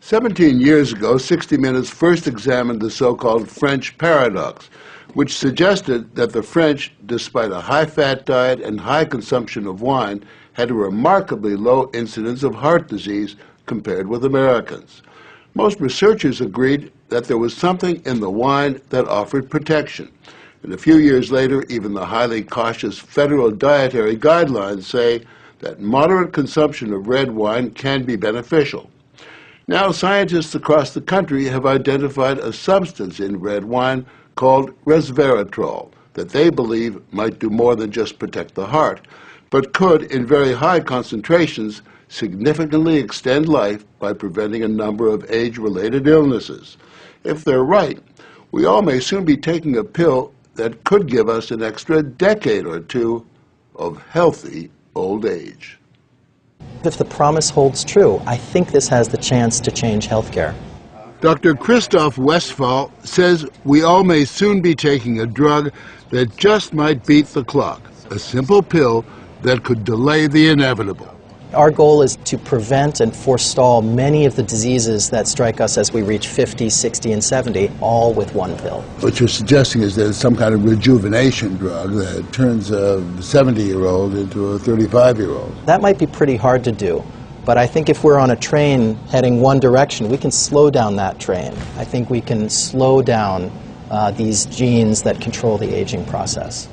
17 years ago, 60 Minutes first examined the so-called French paradox, which suggested that the French, despite a high-fat diet and high consumption of wine, had a remarkably low incidence of heart disease compared with Americans. Most researchers agreed that there was something in the wine that offered protection. And a few years later, even the highly cautious federal dietary guidelines say that moderate consumption of red wine can be beneficial. Now, scientists across the country have identified a substance in red wine called resveratrol that they believe might do more than just protect the heart, but could, in very high concentrations, significantly extend life by preventing a number of age-related illnesses. If they're right, we all may soon be taking a pill that could give us an extra decade or two of healthy old age. If the promise holds true, I think this has the chance to change healthcare. Dr. Christoph Westphal says we all may soon be taking a drug that just might beat the clock, a simple pill that could delay the inevitable. Our goal is to prevent and forestall many of the diseases that strike us as we reach 50, 60, and 70, all with one pill. What you're suggesting is there's some kind of rejuvenation drug that turns a 70-year-old into a 35-year-old. That might be pretty hard to do, but I think if we're on a train heading one direction, we can slow down that train. I think we can slow down these genes that control the aging process.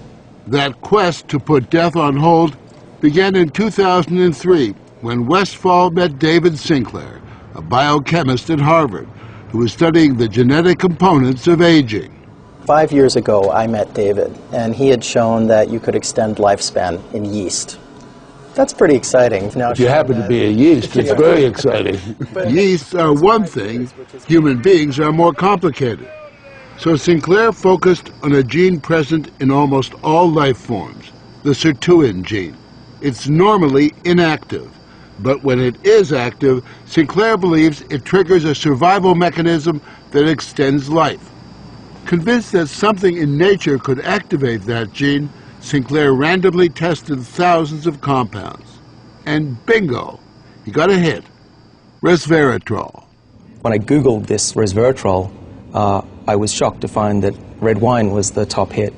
That quest to put death on hold began in 2003 when Westphal met David Sinclair, a biochemist at Harvard, who was studying the genetic components of aging. 5 years ago, I met David, and he had shown that you could extend lifespan in yeast. That's pretty exciting. Now, if you happen to be a yeast, it's very exciting. Yeasts are one thing, human beings are more complicated. So Sinclair focused on a gene present in almost all life forms, the sirtuin gene. It's normally inactive, but when it is active, Sinclair believes it triggers a survival mechanism that extends life. Convinced that something in nature could activate that gene, Sinclair randomly tested thousands of compounds. And bingo, he got a hit, resveratrol. When I Googled this resveratrol, I was shocked to find that red wine was the top hit.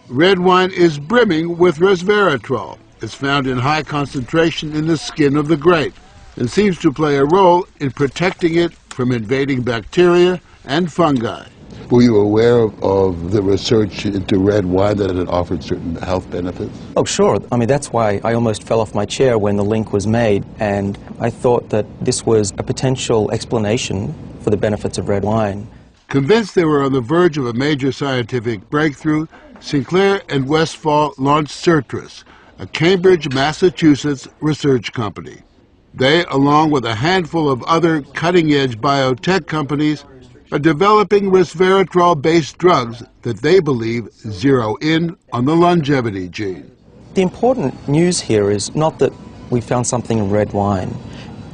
Red wine is brimming with resveratrol. It's found in high concentration in the skin of the grape and seems to play a role in protecting it from invading bacteria and fungi. Were you aware of the research into red wine that it offered certain health benefits? Oh, sure. I mean, that's why I almost fell off my chair when the link was made, and I thought that this was a potential explanation for the benefits of red wine. Convinced they were on the verge of a major scientific breakthrough, Sinclair and Westphal launched Certris, a Cambridge, Massachusetts research company. They, along with a handful of other cutting-edge biotech companies, are developing resveratrol-based drugs that they believe zero in on the longevity gene. The important news here is not that we found something in red wine.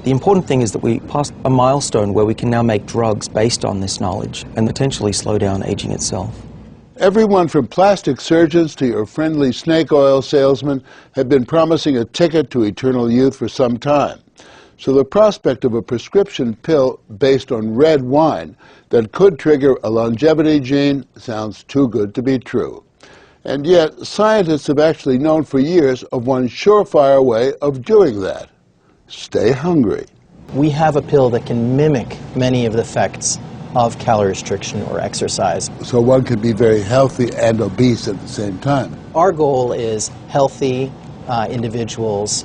The important thing is that we passed a milestone where we can now make drugs based on this knowledge and potentially slow down aging itself. Everyone from plastic surgeons to your friendly snake oil salesman have been promising a ticket to eternal youth for some time. So the prospect of a prescription pill based on red wine that could trigger a longevity gene sounds too good to be true. And yet, scientists have actually known for years of one surefire way of doing that. Stay hungry. We have a pill that can mimic many of the effects of calorie restriction or exercise. So one can be very healthy and obese at the same time. Our goal is healthy individuals,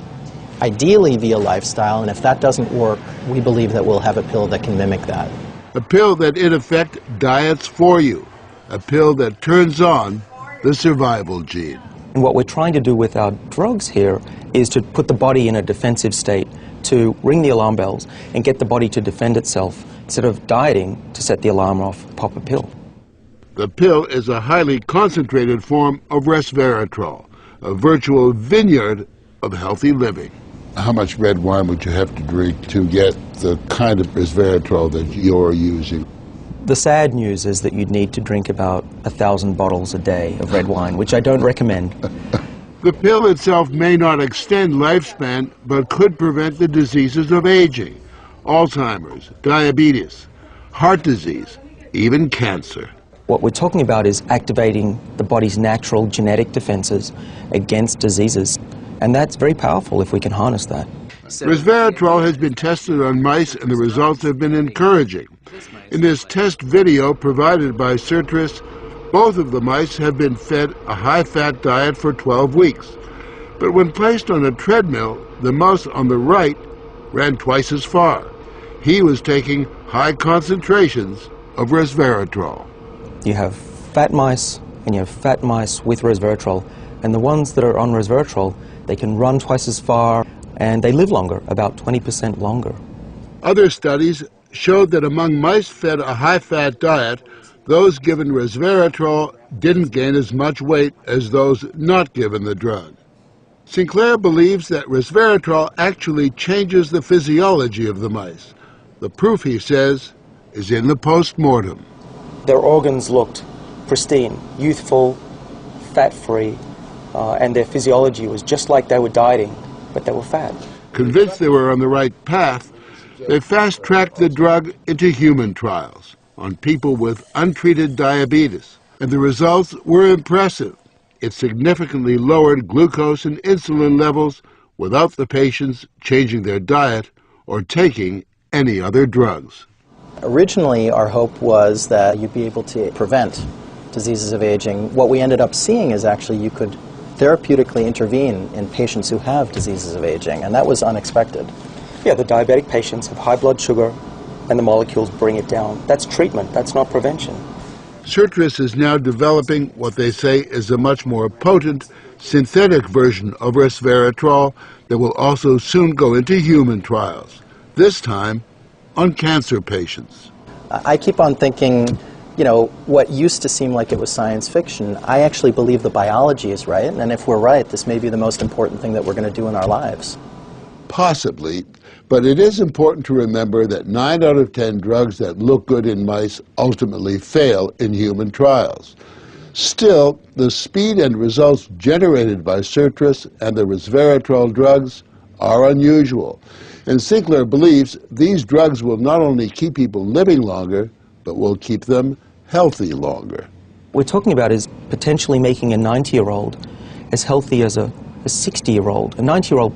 ideally via lifestyle, and if that doesn't work, we believe that we'll have a pill that can mimic that. A pill that, in effect, diets for you. A pill that turns on the survival gene. And what we're trying to do with our drugs here is to put the body in a defensive state, to ring the alarm bells and get the body to defend itself instead of dieting to set the alarm off, pop a pill. The pill is a highly concentrated form of resveratrol, a virtual vineyard of healthy living. How much red wine would you have to drink to get the kind of resveratrol that you're using? The sad news is that you'd need to drink about 1,000 bottles a day of red wine, which I don't recommend. The pill itself may not extend lifespan, but could prevent the diseases of aging. Alzheimer's, diabetes, heart disease, even cancer. What we're talking about is activating the body's natural genetic defenses against diseases, and that's very powerful if we can harness that. Resveratrol has been tested on mice, and the results have been encouraging. In this test video provided by Sirtris, both of the mice have been fed a high-fat diet for 12 weeks. But when placed on a treadmill, the mouse on the right ran twice as far. He was taking high concentrations of resveratrol. You have fat mice and you have fat mice with resveratrol, and the ones that are on resveratrol, they can run twice as far and they live longer, about 20% longer. Other studies showed that among mice fed a high-fat diet, those given resveratrol didn't gain as much weight as those not given the drug. Sinclair believes that resveratrol actually changes the physiology of the mice. The proof, he says, is in the post-mortem. Their organs looked pristine, youthful, fat-free, and their physiology was just like they were dieting, but they were fat. Convinced they were on the right path, they fast-tracked the drug into human trials on people with untreated diabetes, and the results were impressive. It significantly lowered glucose and insulin levels without the patients changing their diet or taking any other drugs. Originally, our hope was that you'd be able to prevent diseases of aging. What we ended up seeing is actually you could therapeutically intervene in patients who have diseases of aging, and that was unexpected. Yeah, the diabetic patients have high blood sugar and the molecules bring it down. That's treatment, that's not prevention. Sirtris is now developing what they say is a much more potent synthetic version of resveratrol that will also soon go into human trials, this time on cancer patients. I keep on thinking, you know, what used to seem like it was science fiction, I actually believe the biology is right, and if we're right, this may be the most important thing that we're going to do in our lives. Possibly, but it is important to remember that 9 out of 10 drugs that look good in mice ultimately fail in human trials. Still, the speed and results generated by Sirtris and the resveratrol drugs are unusual, and Sinclair believes these drugs will not only keep people living longer, but will keep them healthy longer. What we're talking about is potentially making a 90-year-old as healthy as a 60-year-old. A 90-year-old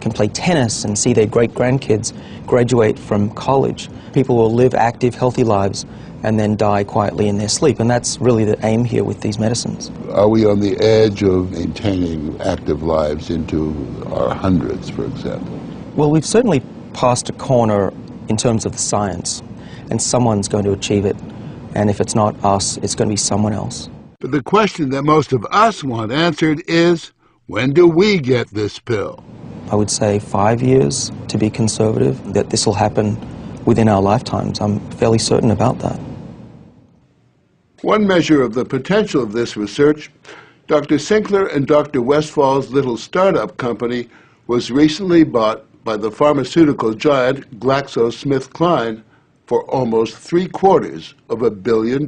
can play tennis and see their great-grandkids graduate from college. People will live active, healthy lives and then die quietly in their sleep, and that's really the aim here with these medicines. Are we on the edge of maintaining active lives into our hundreds, for example? Well, we've certainly passed a corner in terms of the science, and someone's going to achieve it, and if it's not us, it's going to be someone else. But the question that most of us want answered is, when do we get this pill? I would say 5 years, to be conservative, that this will happen within our lifetimes. I'm fairly certain about that. One measure of the potential of this research, Dr. Sinclair and Dr. Westfall's little startup company was recently bought by the pharmaceutical giant GlaxoSmithKline for almost $750 million.